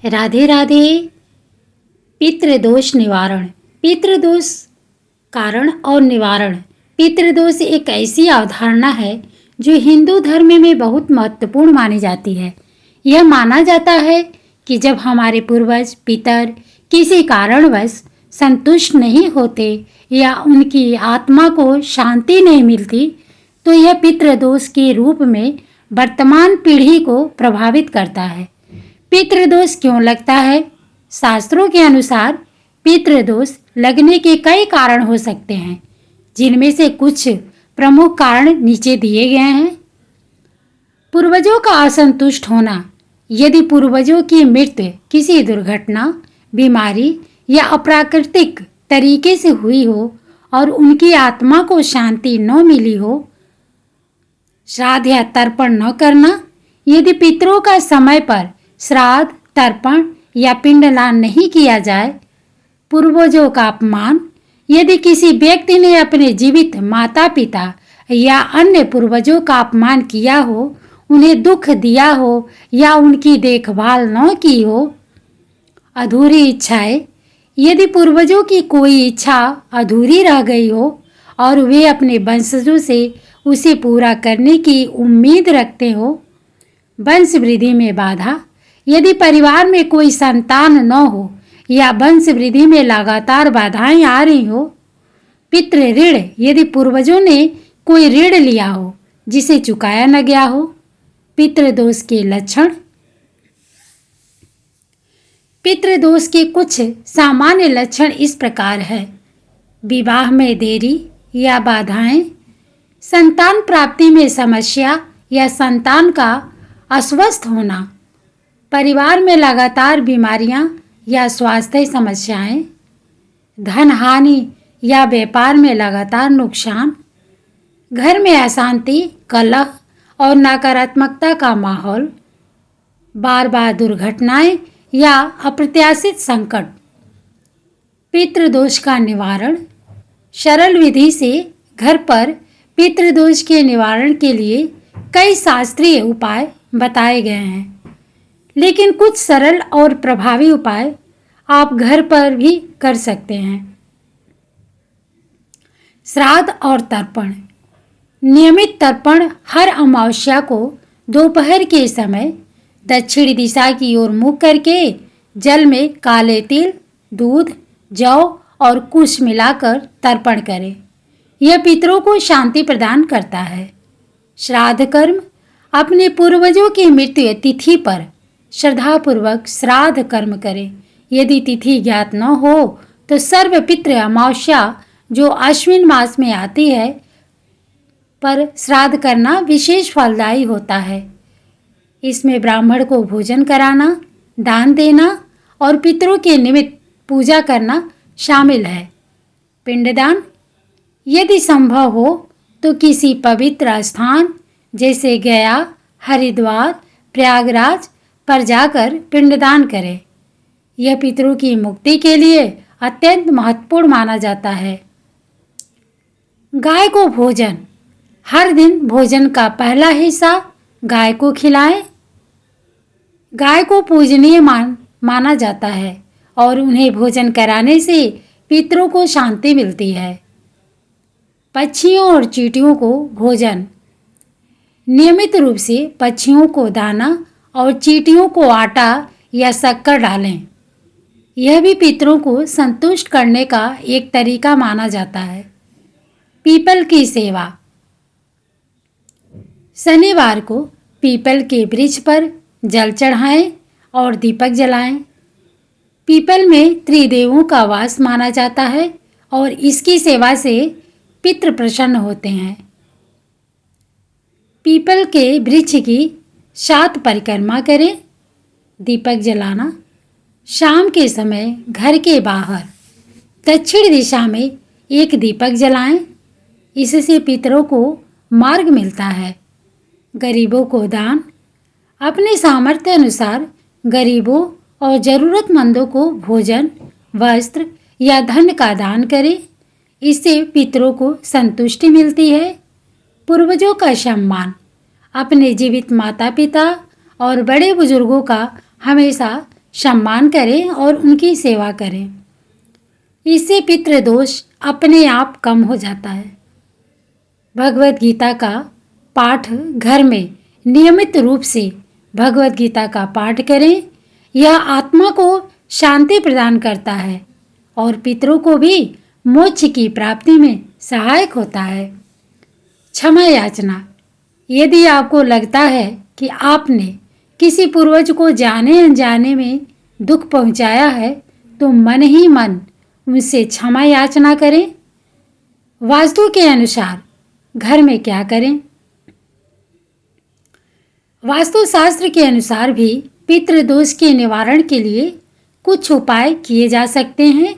राधे राधे। पितृदोष निवारण। पितृदोष कारण और निवारण। पितृदोष एक ऐसी अवधारणा है जो हिंदू धर्म में बहुत महत्वपूर्ण मानी जाती है। यह माना जाता है कि जब हमारे पूर्वज पितर किसी कारणवश संतुष्ट नहीं होते या उनकी आत्मा को शांति नहीं मिलती तो यह पितृदोष के रूप में वर्तमान पीढ़ी को प्रभावित करता है। पितृदोष क्यों लगता है? शास्त्रों के अनुसार पितृदोष लगने के कई कारण हो सकते हैं, जिनमें से कुछ प्रमुख कारण नीचे दिए गए हैं। पूर्वजों का असंतुष्ट होना। यदि पूर्वजों की मृत्यु किसी दुर्घटना, बीमारी या अप्राकृतिक तरीके से हुई हो और उनकी आत्मा को शांति न मिली हो। श्राद्ध या तर्पण न करना। यदि पितरों का समय पर श्राद्ध, तर्पण या पिंडदान नहीं किया जाए। पूर्वजों का अपमान। यदि किसी व्यक्ति ने अपने जीवित माता पिता या अन्य पूर्वजों का अपमान किया हो, उन्हें दुख दिया हो या उनकी देखभाल न की हो। अधूरी इच्छाएं। यदि पूर्वजों की कोई इच्छा अधूरी रह गई हो और वे अपने वंशजों से उसे पूरा करने की उम्मीद रखते हो। वंश वृद्धि में बाधा। यदि परिवार में कोई संतान न हो या वंश वृद्धि में लगातार बाधाएं आ रही हो। पितृ ऋण। यदि पूर्वजों ने कोई ऋण लिया हो जिसे चुकाया न गया हो। पितृदोष के लक्षण। पितृदोष के कुछ सामान्य लक्षण इस प्रकार है। विवाह में देरी या बाधाएं, संतान प्राप्ति में समस्या या संतान का अस्वस्थ होना, परिवार में लगातार बीमारियां या स्वास्थ्य समस्याएं, धन हानि या व्यापार में लगातार नुकसान, घर में अशांति, कलह और नकारात्मकता का माहौल, बार बार दुर्घटनाएं या अप्रत्याशित संकट। पितृदोष का निवारण। सरल विधि से घर पर पितृदोष के निवारण के लिए कई शास्त्रीय उपाय बताए गए हैं, लेकिन कुछ सरल और प्रभावी उपाय आप घर पर भी कर सकते हैं। श्राद्ध और तर्पण। नियमित तर्पण हर अमावस्या को दोपहर के समय दक्षिण दिशा की ओर मुख करके जल में काले तिल, दूध, जौ और कुश मिलाकर तर्पण करें। यह पितरों को शांति प्रदान करता है। श्राद्ध कर्म। अपने पूर्वजों की मृत्यु तिथि पर श्रद्धापूर्वक श्राद्ध कर्म करें। यदि तिथि ज्ञात न हो तो सर्वपितृ अमावस्या जो आश्विन मास में आती है पर श्राद्ध करना विशेष फलदायी होता है। इसमें ब्राह्मण को भोजन कराना, दान देना और पितरों के निमित्त पूजा करना शामिल है। पिंडदान। यदि संभव हो तो किसी पवित्र स्थान जैसे गया, हरिद्वार, प्रयागराज पर जाकर पिंडदान करें। यह पितरों की मुक्ति के लिए अत्यंत महत्वपूर्ण माना जाता है। गाय को भोजन। हर दिन भोजन का पहला हिस्सा गाय को खिलाएं। गाय को पूजनीय माना जाता है और उन्हें भोजन कराने से पितरों को शांति मिलती है। पक्षियों और चींटियों को भोजन। नियमित रूप से पक्षियों को दाना और चींटियों को आटा या शक्कर डालें। यह भी पितरों को संतुष्ट करने का एक तरीका माना जाता है। पीपल की सेवा। शनिवार को पीपल के वृक्ष पर जल चढ़ाएं और दीपक जलाएं। पीपल में त्रिदेवों का वास माना जाता है और इसकी सेवा से पितृ प्रसन्न होते हैं। पीपल के वृक्ष की 7 परिक्रमा करें। दीपक जलाना। शाम के समय घर के बाहर दक्षिण दिशा में एक दीपक जलाएं। इससे पितरों को मार्ग मिलता है। गरीबों को दान। अपने सामर्थ्य अनुसार गरीबों और ज़रूरतमंदों को भोजन, वस्त्र या धन का दान करें। इससे पितरों को संतुष्टि मिलती है। पूर्वजों का सम्मान। अपने जीवित माता पिता और बड़े बुजुर्गों का हमेशा सम्मान करें और उनकी सेवा करें। इससे पितृदोष अपने आप कम हो जाता है। भगवत गीता का पाठ घर में नियमित रूप से भगवत गीता का पाठ करें। यह आत्मा को शांति प्रदान करता है और पितरों को भी मोक्ष की प्राप्ति में सहायक होता है। क्षमा याचना। यदि आपको लगता है कि आपने किसी पूर्वज को जाने अनजाने में दुख पहुंचाया है तो मन ही मन उनसे क्षमा याचना करें। वास्तु के अनुसार घर में क्या करें? वास्तुशास्त्र के अनुसार भी पितृदोष के निवारण के लिए कुछ उपाय किए जा सकते हैं।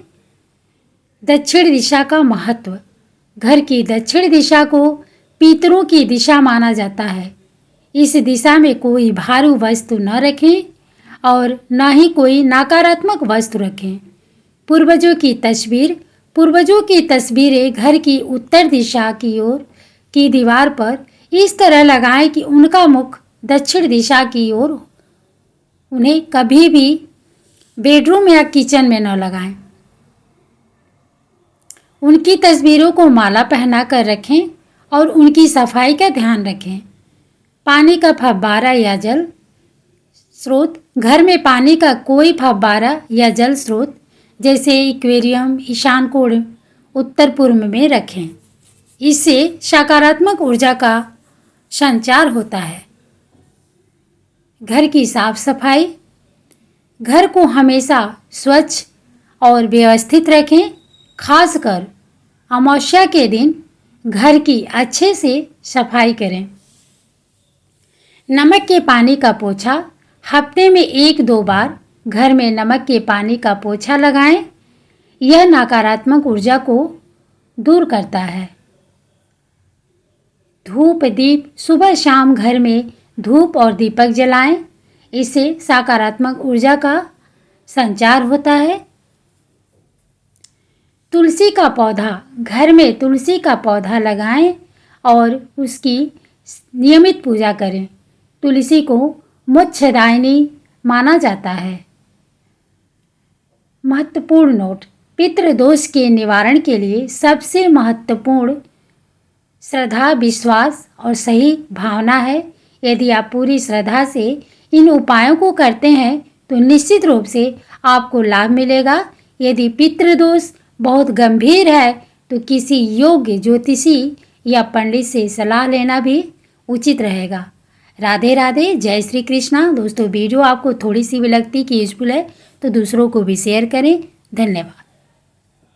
दक्षिण दिशा का महत्व। घर की दक्षिण दिशा को पितरों की दिशा माना जाता है। इस दिशा में कोई भारू वस्तु न रखें और न ही कोई नकारात्मक वस्तु रखें। पूर्वजों की तस्वीरें घर की उत्तर दिशा की ओर की दीवार पर इस तरह लगाएं कि उनका मुख दक्षिण दिशा की ओर। उन्हें कभी भी बेडरूम या किचन में न लगाएं। उनकी तस्वीरों को माला पहना कर रखें और उनकी सफाई का ध्यान रखें। पानी का फव्वारा या जल स्रोत। घर में पानी का कोई फव्वारा या जल स्रोत जैसे एक्वेरियम ईशान कोण उत्तर पूर्व में रखें। इससे सकारात्मक ऊर्जा का संचार होता है। घर की साफ सफाई। घर को हमेशा स्वच्छ और व्यवस्थित रखें। खासकर अमावस्या के दिन घर की अच्छे से सफाई करें। नमक के पानी का पोछा। हफ्ते में 1-2 बार घर में नमक के पानी का पोछा लगाएं। यह नकारात्मक ऊर्जा को दूर करता है। धूप दीप। सुबह शाम घर में धूप और दीपक जलाएं। इससे सकारात्मक ऊर्जा का संचार होता है। तुलसी का पौधा। घर में तुलसी का पौधा लगाएं और उसकी नियमित पूजा करें। तुलसी को मोक्षदायिनी माना जाता है। महत्वपूर्ण नोट। पितृदोष के निवारण के लिए सबसे महत्वपूर्ण श्रद्धा, विश्वास और सही भावना है। यदि आप पूरी श्रद्धा से इन उपायों को करते हैं तो निश्चित रूप से आपको लाभ मिलेगा। यदि पितृदोष बहुत गंभीर है तो किसी योग्य ज्योतिषी या पंडित से सलाह लेना भी उचित रहेगा। राधे राधे, जय श्री कृष्णा। दोस्तों, वीडियो आपको थोड़ी सी भी लगती कि यूजफुल है तो दूसरों को भी शेयर करें। धन्यवाद।